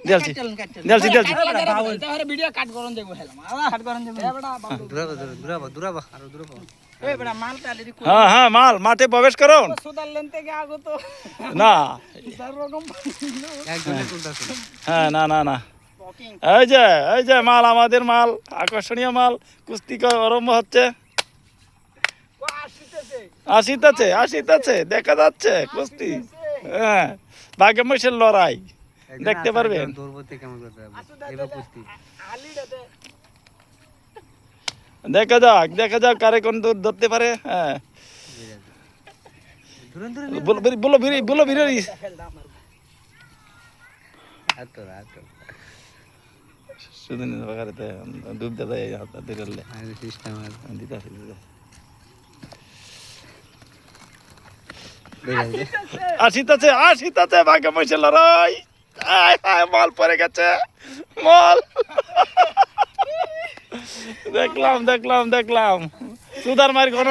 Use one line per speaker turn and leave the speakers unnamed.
দিলছি দিলছি দিলছি
তাহলে video cut করন দেব হেলাম কাট করন দেব এ বড়া
দূরাবা আরো দূরাবা
এ বড়া মাল তালে দি
হ্যাঁ হ্যাঁ মাল মাঠে প্রবেশ করুন
সুদারল্যান্ড থেকে আগো তো
না
চার রকম
একজনে তুলতাছে
হ্যাঁ না না না
টকিং
এই যে মাল আমাদের মাল আকর্ষণীয় মাল কুস্তি আরম্ভ হচ্ছে
ও আসিতেছে
আসিতেছে দেখা যাচ্ছে কুস্তি হ্যাঁ ভাগ্য মহিষের লড়াই দেখতে পারবেন
দৌড়তে কেমন করতে হবে
আসু
এবার কুস্তি
আলি দাদা
দেখা যাক কারে কোন দূর ধরতে পারে হ্যাঁ
ধরুন
বলো বিরি
আতো
শুধু নিতে পারে ডুব দাদা এই হাত দিলে
আরে সিস্টেম আছে
দিতে আসিতেছে ভাগ্য মহিষের লড়াই মাল পরে গেছে মাল দেখলাম সুদার মার ঘন